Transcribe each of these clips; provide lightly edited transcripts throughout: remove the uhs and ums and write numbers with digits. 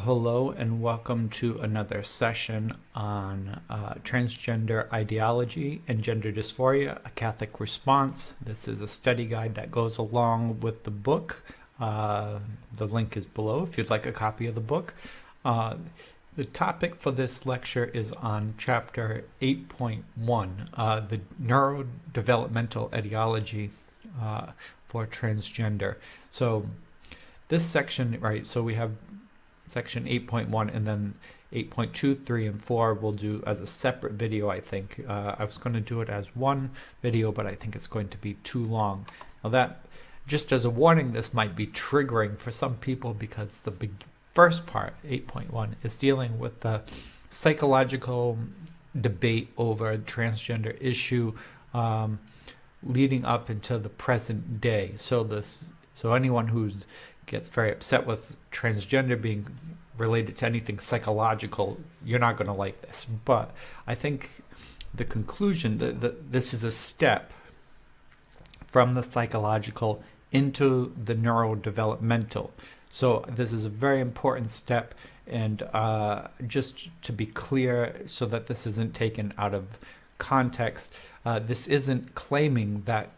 Hello and welcome to another session on Transgender Ideology and Gender Dysphoria, a Catholic Response. This is a study guide that goes along with the book. The link is below if you'd like a copy of the book. The topic for this lecture is on Chapter 8.1, the Neurodevelopmental Etiology for Transgender. So this section, right, so we have section 8.1 and then 8.2, 3, and 4 we'll do as a separate video, I think. I was going to do it as one video, but I think it's going to be too long. Now that, just as a warning, this might be triggering for some people because the first part, 8.1, is dealing with the psychological debate over transgender issue leading up into the present day. So anyone who's gets very upset with transgender being related to anything psychological, you're not going to like this. But I think the conclusion that this is a step from the psychological into the neurodevelopmental. So this is a very important step, and just to be clear so that this isn't taken out of context, this isn't claiming that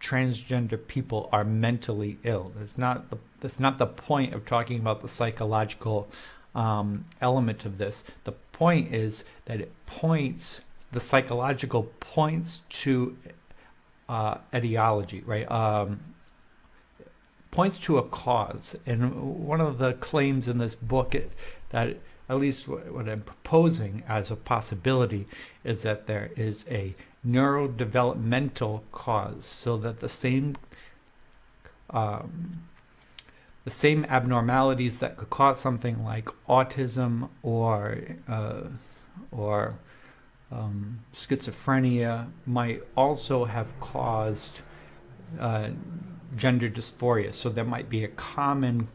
transgender people are mentally ill. That's not the point of talking about the psychological element of this. The point is that the psychological points to etiology, right? Points to a cause. And one of the claims in this book that at least what I'm proposing as a possibility is that there is a neurodevelopmental cause, so that the same abnormalities that could cause something like autism or schizophrenia might also have caused gender dysphoria. So there might be a common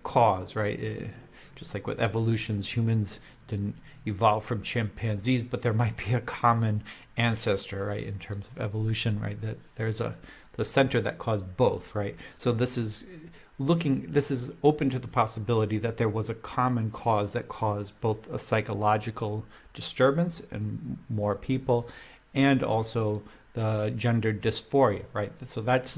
cause, right? Just like with evolutions, humans didn't evolve from chimpanzees, but there might be a common ancestor, right, in terms of evolution, right? That there's the center that caused both, right? So this is open to the possibility that there was a common cause that caused both a psychological disturbance in more people and also the gender dysphoria, right? So that's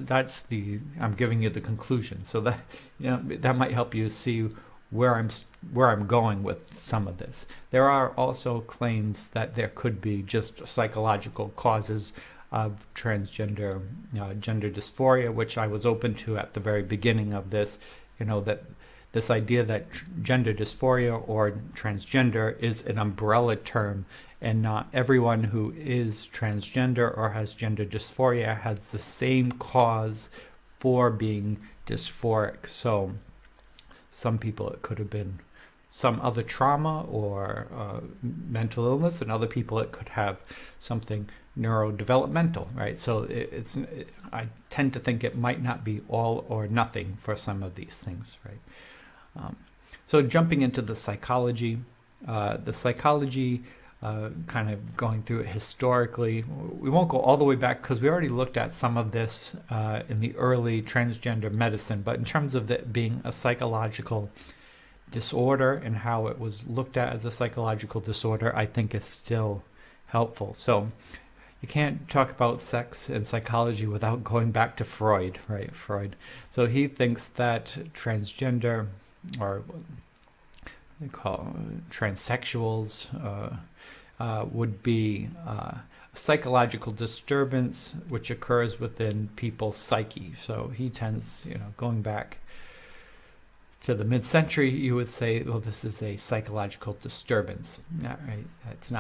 I'm giving you the conclusion. So that, that might help you see where I'm going with some of this. There are also claims that there could be just psychological causes of transgender gender dysphoria, which I was open to at the very beginning of this. That this idea that gender dysphoria or transgender is an umbrella term, and not everyone who is transgender or has gender dysphoria has the same cause for being dysphoric. So some people, it could have been some other trauma or mental illness, and other people it could have something neurodevelopmental, right? So I tend to think it might not be all or nothing for some of these things, right? So jumping into the psychology, kind of going through it historically. We won't go all the way back because we already looked at some of this in the early transgender medicine, but in terms of it being a psychological disorder and how it was looked at as a psychological disorder, I think is still helpful. So you can't talk about sex and psychology without going back to Freud, right? Freud. So he thinks that transgender, or they call transsexuals, would be a psychological disturbance which occurs within people's psyche. So he tends, going back to the mid-century, you would say, well, this is a psychological disturbance. Right? That's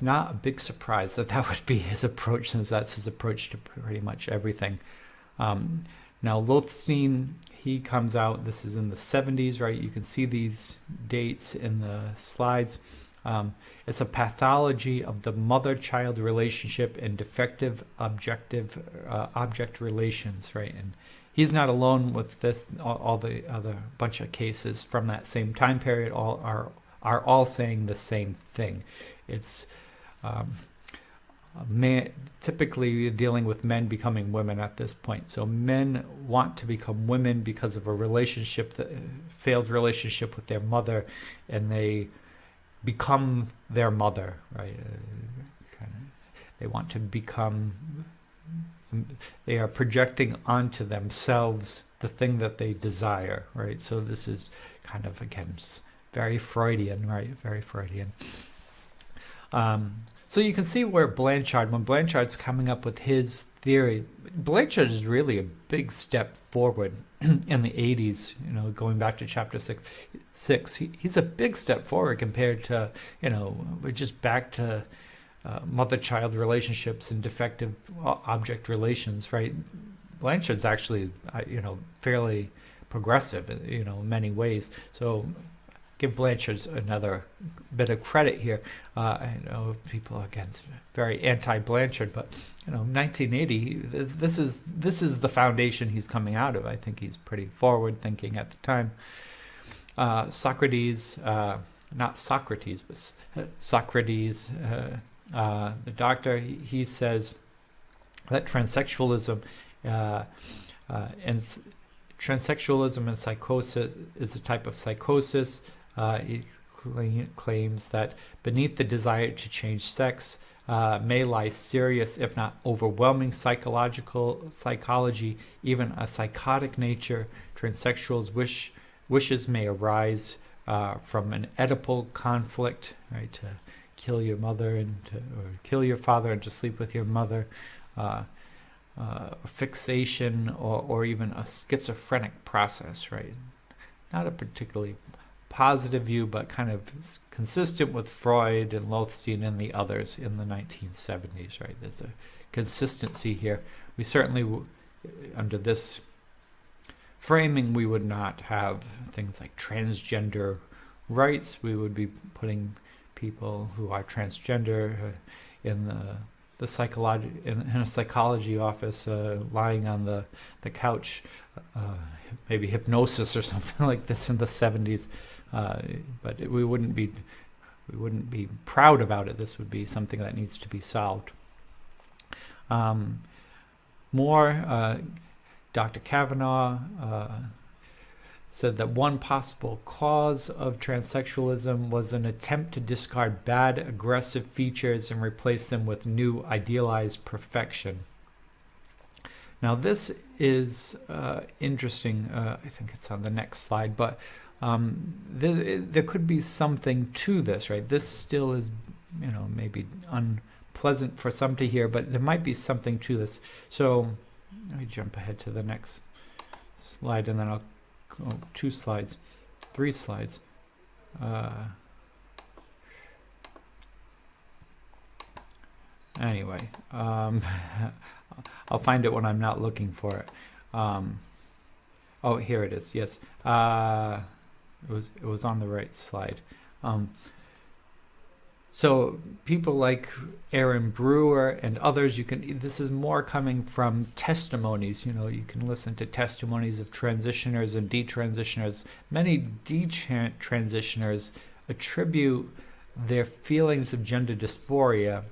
not a big surprise that would be his approach, since that's his approach to pretty much everything. Now, Lothstein, he comes out, this is in the 70s, right? You can see these dates in the slides. It's a pathology of the mother-child relationship and defective object relations, right? And he's not alone with this. All the other bunch of cases from that same time period are all saying the same thing. It's typically dealing with men becoming women at this point. So men want to become women because of a failed relationship with their mother, and they become their mother, right? They want to become, they are projecting onto themselves the thing that they desire, right? So this is kind of, again, very Freudian, right? Very Freudian. So you can see where when Blanchard's coming up with his theory, Blanchard is really a big step forward in the 80s, going back to chapter 6. He's a big step forward compared to, we're just back to mother-child relationships and defective object relations, right? Blanchard's actually, fairly progressive, in many ways. So give Blanchard another bit of credit here. I know people against very anti-Blanchard, but 1980. This is the foundation he's coming out of. I think he's pretty forward-thinking at the time. Socrates, not Socrates, but Socrates, the doctor. He says that transsexualism and psychosis is a type of psychosis. He claims that beneath the desire to change sex may lie serious, if not overwhelming, psychology, even a psychotic nature. Transsexuals' wishes may arise from an Oedipal conflict, right? To kill your mother or kill your father and to sleep with your mother. Fixation or even a schizophrenic process, right? Not a particularly positive view, but kind of consistent with Freud and Lothstein and the others in the 1970s, right? There's a consistency here. We certainly, under this framing, we would not have things like transgender rights. We would be putting people who are transgender in the psychology in a psychology office, lying on the couch, maybe hypnosis or something like this in the 70s. But we wouldn't be proud about it. This would be something that needs to be solved. Dr. Kavanaugh said that one possible cause of transsexualism was an attempt to discard bad, aggressive features and replace them with new, idealized perfection. Now, this is interesting. I think it's on the next slide, but there could be something to this, right? This still is, maybe unpleasant for some to hear, but there might be something to this. So let me jump ahead to the next slide, and then I'll go 2 slides, 3 slides. Anyway, I'll find it when I'm not looking for it. Oh, here it is. Yes, it was on the right slide. So people like Aaron Brewer and others, this is more coming from testimonies. You can listen to testimonies of transitioners and detransitioners. Many detransitioners attribute their feelings of gender dysphoria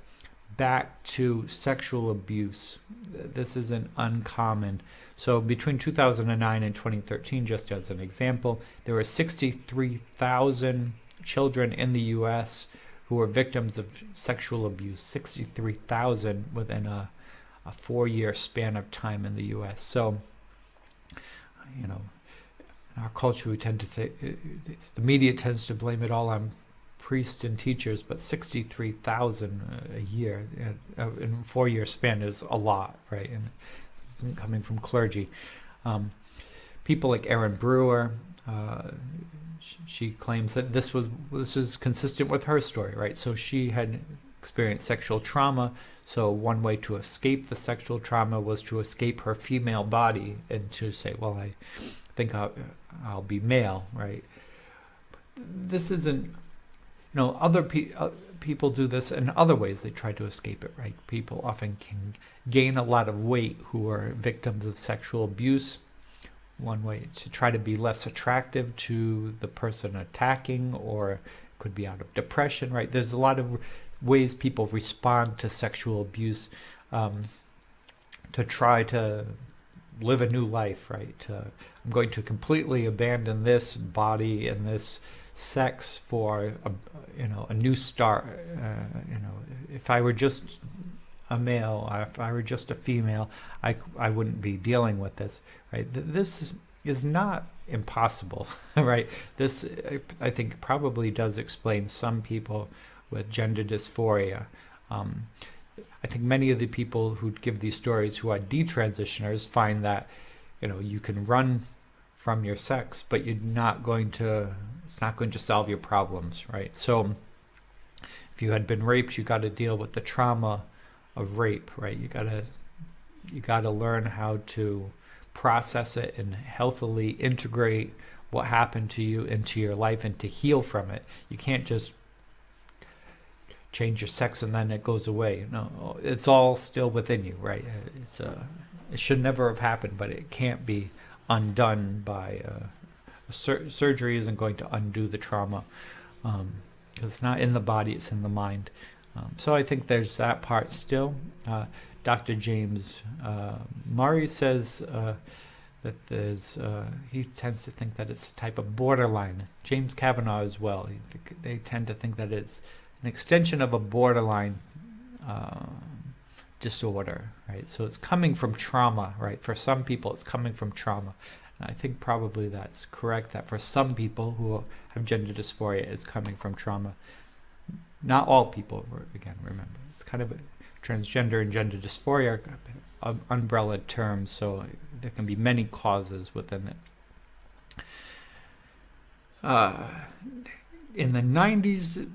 back to sexual abuse. This isn't uncommon. So between 2009 and 2013, just as an example, there were 63,000 children in the U.S. who were victims of sexual abuse. 63,000 within a 4-year span of time in the U.S. So, in our culture, we tend to think, the media tends to blame it all on priests and teachers, but 63,000 a year in a 4-year span is a lot, right? And this isn't coming from clergy. People like Aaron Brewer, she claims that this is consistent with her story, right? So she had experienced sexual trauma. So one way to escape the sexual trauma was to escape her female body and to say, well, I think I'll be male, right? This isn't, other people do this in other ways. They try to escape it, right? People often can gain a lot of weight who are victims of sexual abuse. One way to try to be less attractive to the person attacking, or could be out of depression, right? There's a lot of ways people respond to sexual abuse, to try to live a new life, right? I'm going to completely abandon this body and this sex for a new start. If I were just a male, if I were just a female, I wouldn't be dealing with this, right? This is not impossible, right? This, I think, probably does explain some people with gender dysphoria. I think many of the people who give these stories who are detransitioners find that, you can run from your sex, but it's not going to solve your problems, right? So if you had been raped, you got to deal with the trauma of rape, right? You got to learn how to process it and healthily integrate what happened to you into your life and to heal from it. You can't just change your sex and then it goes away. No, it's all still within you, right? It should never have happened, but it can't be undone by surgery. Isn't going to undo the trauma. It's not in the body; it's in the mind. So I think there's that part still. Dr. James Murray says that he tends to think that it's a type of borderline. James Kavanaugh as well. They tend to think that it's an extension of a borderline disorder, right? So it's coming from trauma, right? For some people, it's coming from trauma. And I think probably that's correct, that for some people who have gender dysphoria, it's coming from trauma. Not all people, again, remember, it's kind of transgender and gender dysphoria are umbrella terms, so there can be many causes within it. In the 90s,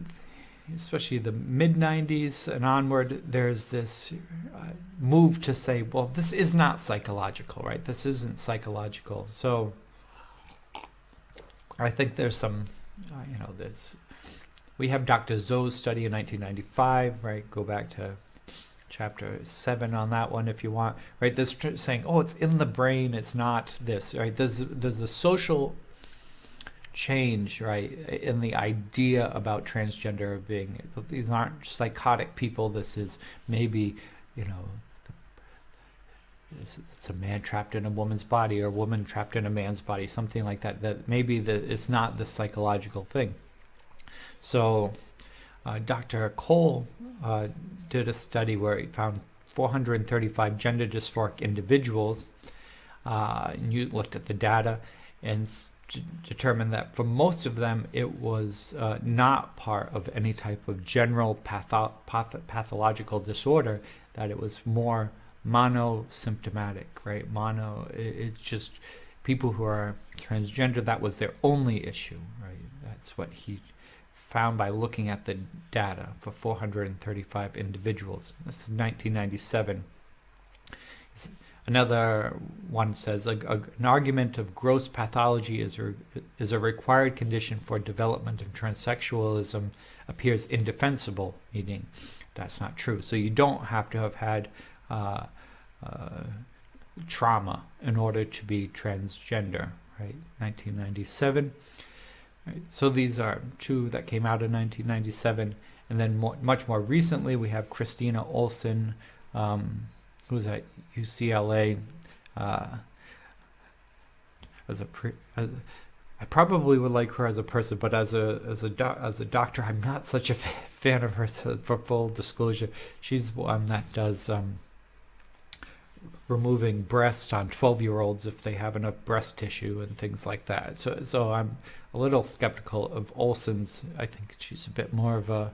especially the mid-90s and onward, there's this move to say, well, this is not psychological, right? This isn't psychological. So I think there's some, we have Dr. Zou's study in 1995, right? Go back to chapter 7 on that one if you want, right? This saying, oh, it's in the brain, it's not this, right? There's a social change, right, in the idea about transgender being. These aren't psychotic people. This is maybe, it's a man trapped in a woman's body or a woman trapped in a man's body, something like that. That maybe it's not the psychological thing. So Dr. Cole did a study where he found 435 gender dysphoric individuals, and you looked at the data and determined that for most of them it was not part of any type of general pathological disorder, that it was more monosymptomatic, right? It's just people who are transgender, that was their only issue, right? That's what he found by looking at the data for 435 individuals. This is 1997. Another one says an argument of gross pathology is a required condition for development of transsexualism appears indefensible, meaning that's not true. So you don't have to have had trauma in order to be transgender, right? 1997. Right. So these are two that came out in 1997. And then much more recently, we have Christina Olson, who's at UCLA. I probably would like her as a person, but as a doctor, I'm not such a fan of her. For full disclosure, she's one that does removing breasts on 12-year-olds if they have enough breast tissue and things like that. So I'm a little skeptical of Olson's. I think she's a bit more of an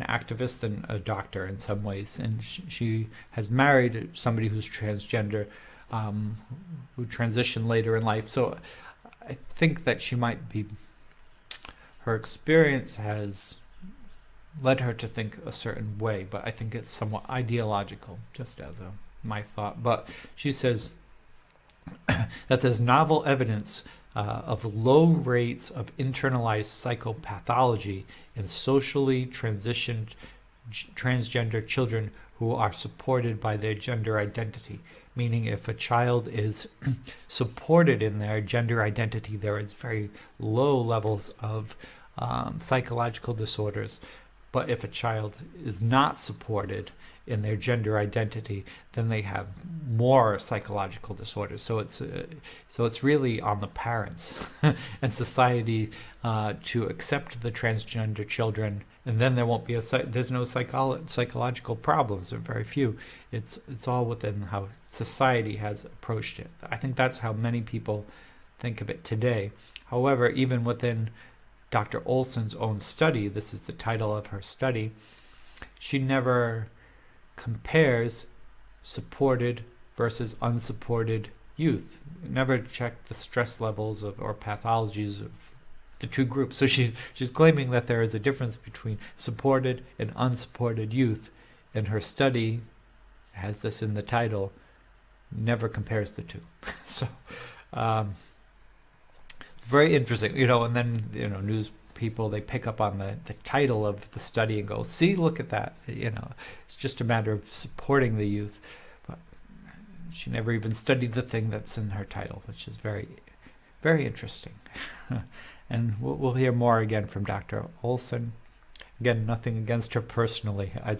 activist than a doctor in some ways, and she has married somebody who's transgender, who transitioned later in life. So I think that she might be, her experience has led her to think a certain way, but I think it's somewhat ideological, just as my thought. But she says that there's novel evidence of low rates of internalized psychopathology in socially transitioned transgender children who are supported by their gender identity. Meaning if a child is supported in their gender identity, there is very low levels of psychological disorders. But if a child is not supported in their gender identity, then they have more psychological disorders. So it's really on the parents and society to accept the transgender children, and then there won't be there's no psychological problems, or very few. It's all within how society has approached it. I think that's how many people think of it today. However, even within Dr. Olson's own study, this is the title of her study, she never compares supported versus unsupported youth. Never checked the stress levels or pathologies of the two groups. So she's claiming that there is a difference between supported and unsupported youth, and her study has this in the title, never compares the two. So it's very interesting, and then news people, they pick up on the title of the study and go, see, look at that, it's just a matter of supporting the youth. But she never even studied the thing that's in her title, which is very, very interesting. And we'll hear more again from Dr. Olson. Again, nothing against her personally. I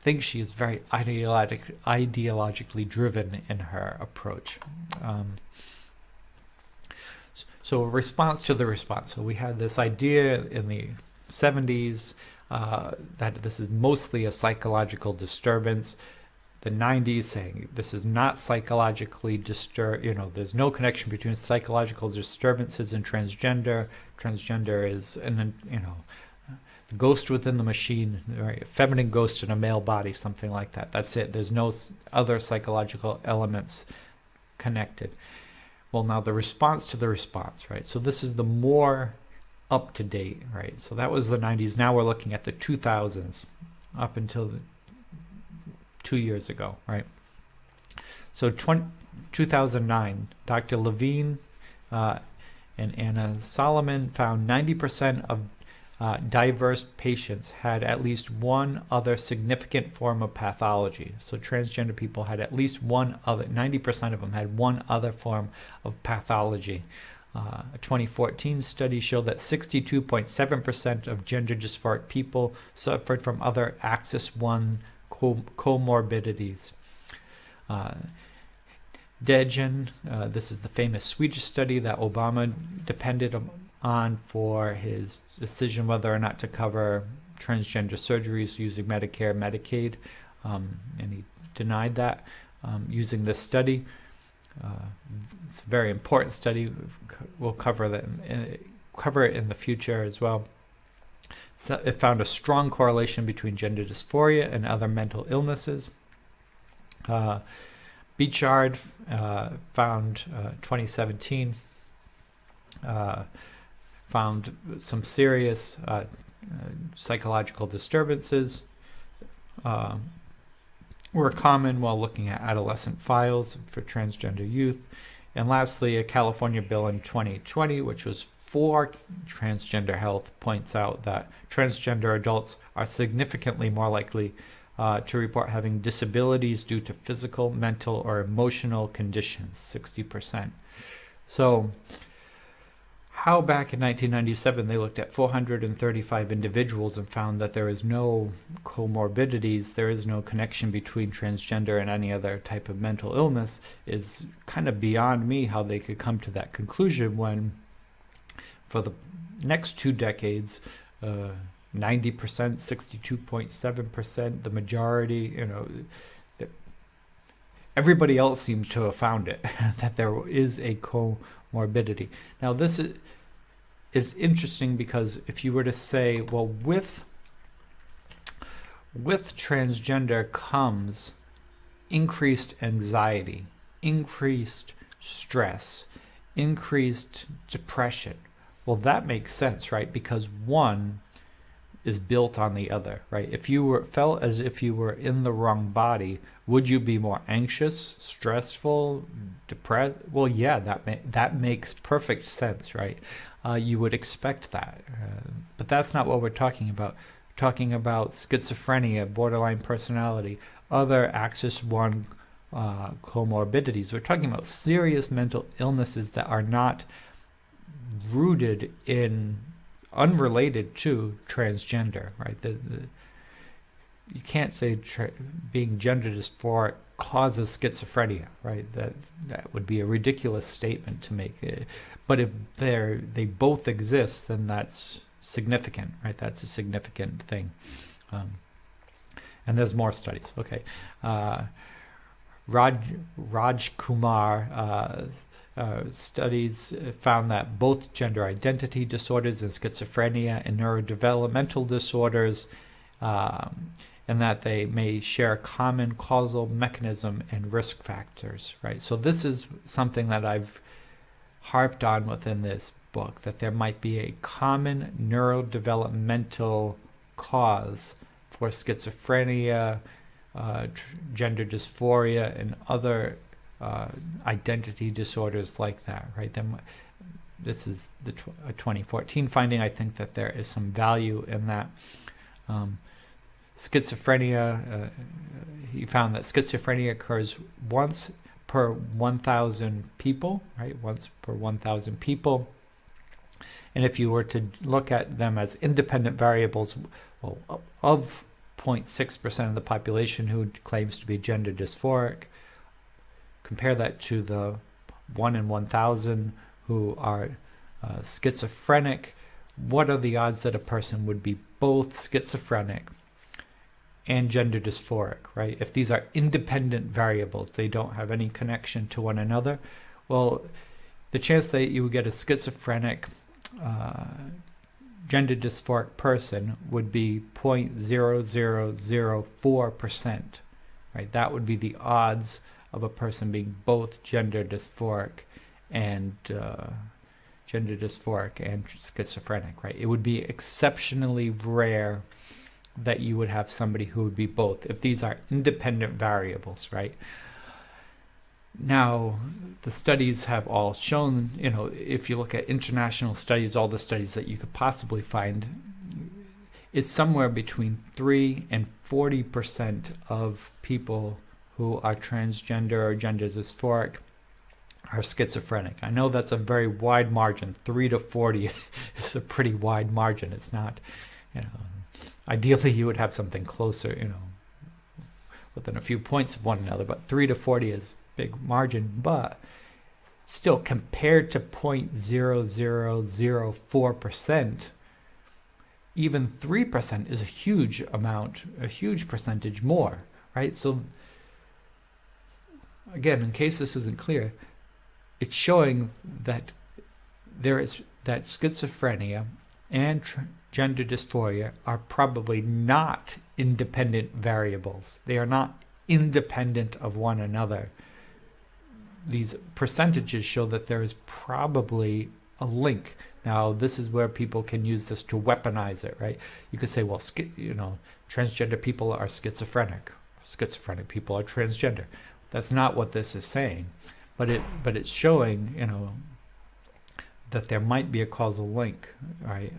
think she is very ideologically driven in her approach. So a response to the response. So we had this idea in the 70s that this is mostly a psychological disturbance. The 90s saying this is not psychologically disturbed. There's no connection between psychological disturbances and transgender. Transgender is the ghost within the machine, right? A feminine ghost in a male body, something like that. That's it. There's no other psychological elements connected. Well, now the response to the response, right? So this is the more up to date, right? So that was the 90s. Now we're looking at the 2000s up until 2 years ago, right? So 2009, Dr. Levine and Anna Solomon found 90% of diverse patients had at least one other significant form of pathology. So transgender people had at least one other, 90% of them had one other form of pathology. A 2014 study showed that 62.7% of gender dysphoric people suffered from other axis 1 comorbidities. Degen, this is the famous Swedish study that Obama depended on for his decision whether or not to cover transgender surgeries using Medicare, Medicaid, and he denied that using this study. It's a very important study. We'll cover it in the future as well. So it found a strong correlation between gender dysphoria and other mental illnesses. Beachard found 2017 found some serious psychological disturbances were common while looking at adolescent files for transgender youth. And lastly, a California bill in 2020, which was for transgender health, points out that transgender adults are significantly more likely to report having disabilities due to physical, mental, or emotional conditions, 60%. So how back in 1997 they looked at 435 individuals and found that there is no comorbidities, there is no connection between transgender and any other type of mental illness, is kind of beyond me how they could come to that conclusion when for the next 2 decades 90%, 62.7%, the majority, everybody else seems to have found it, that there is a comorbidity. Now this is interesting because if you were to say, well, with transgender comes increased anxiety, increased stress, increased depression. Well, that makes sense, right? Because one is built on the other, right? If you felt as if you were in the wrong body, would you be more anxious, stressful, depressed? Well, yeah, that makes perfect sense, right? You would expect that, but that's not what we're talking about. We're talking about schizophrenia, borderline personality, other axis 1 comorbidities. We're talking about serious mental illnesses that are not rooted in unrelated to transgender, right? You can't say being gender dysphoric causes schizophrenia, right? That would be a ridiculous statement to make. But if they both exist, then that's significant, right? That's a significant thing. And there's more studies. Okay. Raj Kumar studies found that both gender identity disorders and schizophrenia and neurodevelopmental disorders, and that they may share a common causal mechanism and risk factors, right? So this is something that I've harped on within this book, that there might be a common neurodevelopmental cause for schizophrenia, gender dysphoria, and other identity disorders like that, right? This is a 2014 finding. I think that there is some value in that. Schizophrenia, he found that schizophrenia occurs once per 1,000 people, right? Once per 1,000 people. And if you were to look at them as independent variables, well, of 0.6% of the population who claims to be gender dysphoric, compare that to the 1 in 1,000 who are schizophrenic, what are the odds that a person would be both schizophrenic and gender dysphoric, right? If these are independent variables, they don't have any connection to one another, well, the chance that you would get a schizophrenic gender dysphoric person would be 0.0004%, right? That would be the odds of a person being both gender dysphoric and schizophrenic, right? It would be exceptionally rare that you would have somebody who would be both, if these are independent variables, right? Now, the studies have all shown, if you look at international studies, all the studies that you could possibly find, it's somewhere between 3 and 40% of people who are transgender or gender dysphoric are schizophrenic. I know that's a very wide margin. 3 to 40 is a pretty wide margin. It's not, ideally you would have something closer, within a few points of one another, but 3 to 40 is big margin, but still compared to 0.0004%, even 3% is a huge amount, a huge percentage more, right? So again, in case this isn't clear, it's showing that that schizophrenia and gender dysphoria are probably not independent variables. They are not independent of one another. These percentages show that there is probably a link. Now, this is where people can use this to weaponize it, right? You could say, well, transgender people are schizophrenic. Schizophrenic people are transgender. That's not what this is saying, but it's showing, that there might be a causal link, right?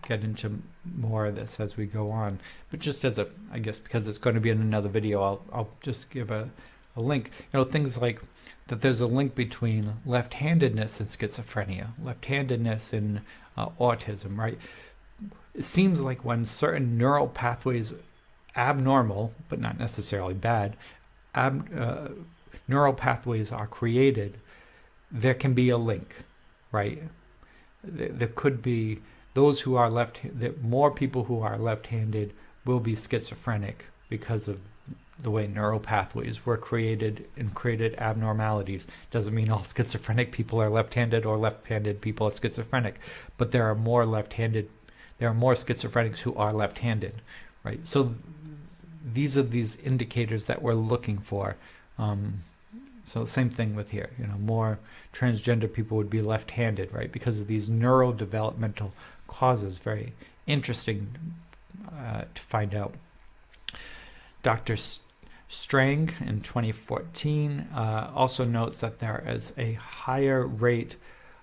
Get into more of this as we go on, but just as I guess because it's going to be in another video, I'll just give a link. Things like that there's a link between left-handedness and schizophrenia, left-handedness and autism, right? It seems like when certain neural pathways abnormal, but not necessarily bad, neural pathways are created, there can be a link, right? There could be those who are more people who are left-handed will be schizophrenic because of the way neural pathways were created and created abnormalities. Doesn't mean all schizophrenic people are left-handed or left-handed people are schizophrenic, but there are more schizophrenics who are left-handed, right? So these are these indicators that we're looking for. So same thing with here, more transgender people would be left-handed, right? Because of these neurodevelopmental causes. Very interesting to find out. Dr. Strang in 2014 also notes that there is a higher rate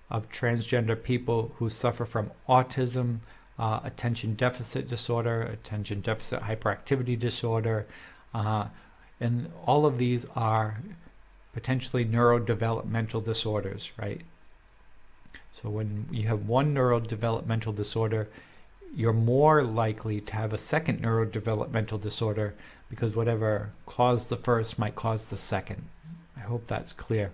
of transgender people who suffer from autism, attention deficit disorder, attention deficit hyperactivity disorder, and all of these are potentially neurodevelopmental disorders, right? So when you have one neurodevelopmental disorder, you're more likely to have a second neurodevelopmental disorder because whatever caused the first might cause the second. I hope that's clear.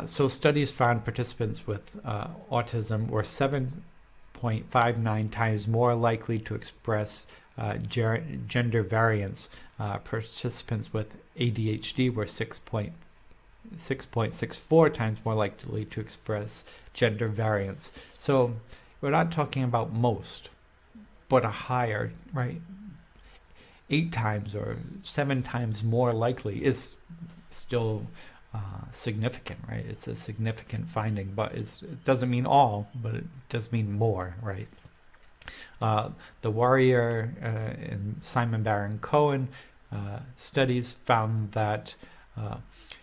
So studies found participants with autism were 7.59 times more likely to express gender variance. Participants with ADHD were 6.64 times more likely to express gender variance. So we're not talking about most, but a higher, right? 8 times or 7 times more likely is still significant, right? It's a significant finding, but it doesn't mean all, but it does mean more, right? The Warrior and Simon Baron Cohen studies found that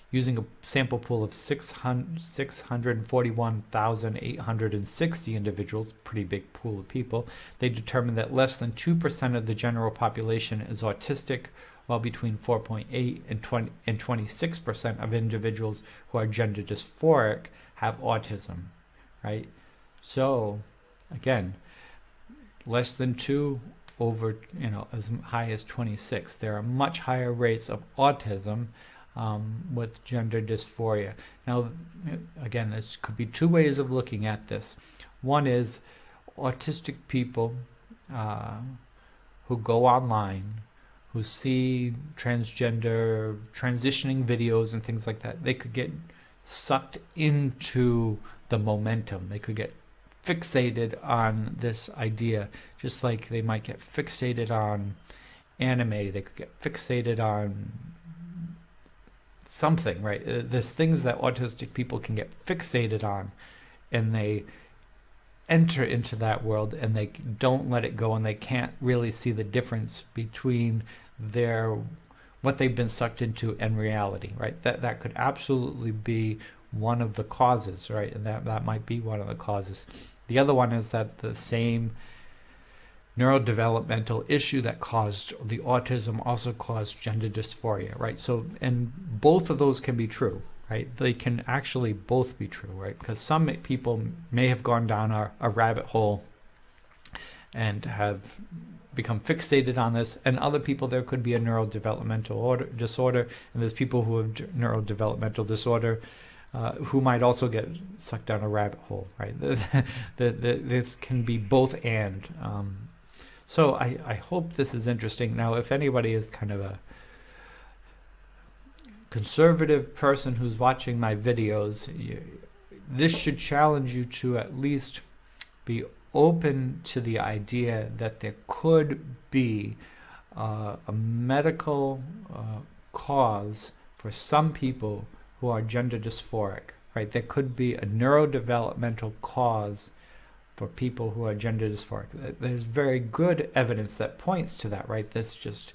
using a sample pool of 641,860 individuals, pretty big pool of people, they determined that less than 2% of the general population is autistic, while between 4.8 and 26% of individuals who are gender dysphoric have autism, right? So, again, less than 2 over, as high as 26. There are much higher rates of autism with gender dysphoria. Now, again, there could be 2 ways of looking at this. One is autistic people who go online, who see transgender transitioning videos and things like that. They could get sucked into the momentum. They could get fixated on this idea, just like they might get fixated on anime. They could get fixated on something, right? There's things that autistic people can get fixated on, and they enter into that world and they don't let it go, and they can't really see the difference between what they've been sucked into and reality, right? That could absolutely be one of the causes, right? And that might be one of the causes. The other one is that the same neurodevelopmental issue that caused the autism also caused gender dysphoria, right? So, and both of those can be true, right? They can actually both be true, right? Because some people may have gone down a rabbit hole and have become fixated on this, and other people, there could be a neurodevelopmental disorder, and there's people who have neurodevelopmental disorder who might also get sucked down a rabbit hole, right? This can be both and. So I hope this is interesting. Now, if anybody is kind of a conservative person who's watching my videos, this should challenge you to at least be open to the idea that there could be a medical cause for some people who are gender dysphoric, right? There could be a neurodevelopmental cause for people who are gender dysphoric. There's very good evidence that points to that, right? That's just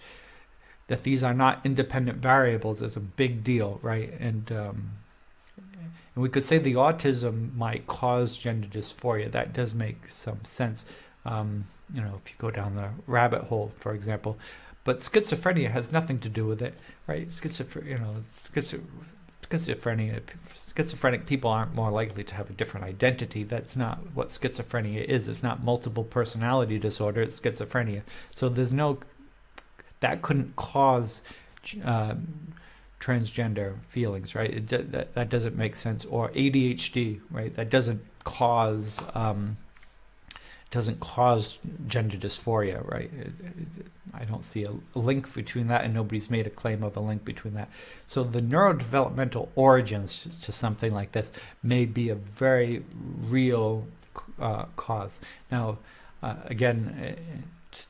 that these are not independent variables is a big deal, right? And we could say the autism might cause gender dysphoria. That does make some sense, if you go down the rabbit hole, for example. But schizophrenia has nothing to do with it, right? Schizophrenic people aren't more likely to have a different identity. That's not what schizophrenia is. It's not multiple personality disorder. It's schizophrenia. So that couldn't cause transgender feelings, right? That doesn't make sense. Or ADHD, right? That doesn't cause gender dysphoria, right? I don't see a link between that, and nobody's made a claim of a link between that. So the neurodevelopmental origins to something like this may be a very real cause. Now, again,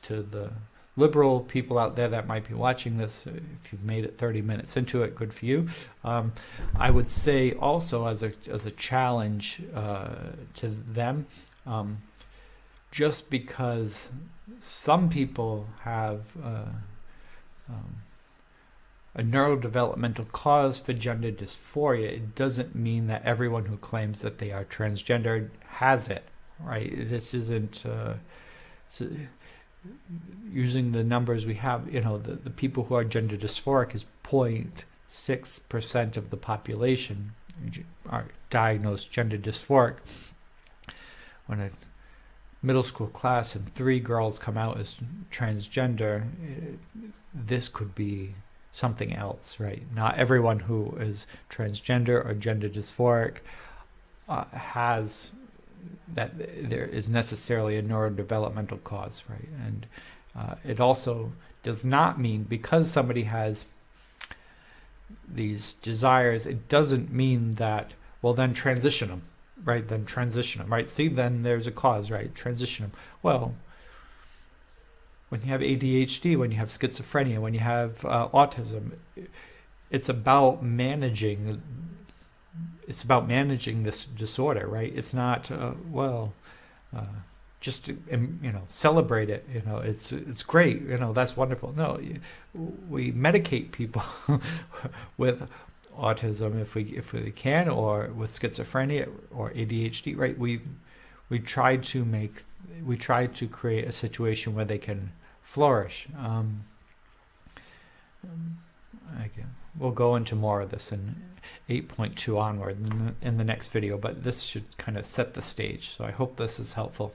to the liberal people out there that might be watching this, if you've made it 30 minutes into it, good for you. I would say also as a challenge to them, just because some people have a neurodevelopmental cause for gender dysphoria, it doesn't mean that everyone who claims that they are transgender has it, right? This isn't using the numbers we have, the people who are gender dysphoric is 0.6% of the population, are diagnosed gender dysphoric, when a middle school class and 3 girls come out as transgender, this could be something else, right? Not everyone who is transgender or gender dysphoric has that there is necessarily a neurodevelopmental cause, right? And it also does not mean because somebody has these desires, it doesn't mean that, well, then transition them, right? Then transition them, right? See, then there's a cause, right? Transition them. Well, when you have ADHD, when you have schizophrenia, when you have autism, it's about managing. It's about managing this disorder, right? It's not just celebrate it. It's great. That's wonderful. No, we medicate people with autism if we can, or with schizophrenia or ADHD, right? We try to create a situation where they can flourish. Again, we'll go into more of this in 8.2 onward in the next video, but this should kind of set the stage. So I hope this is helpful.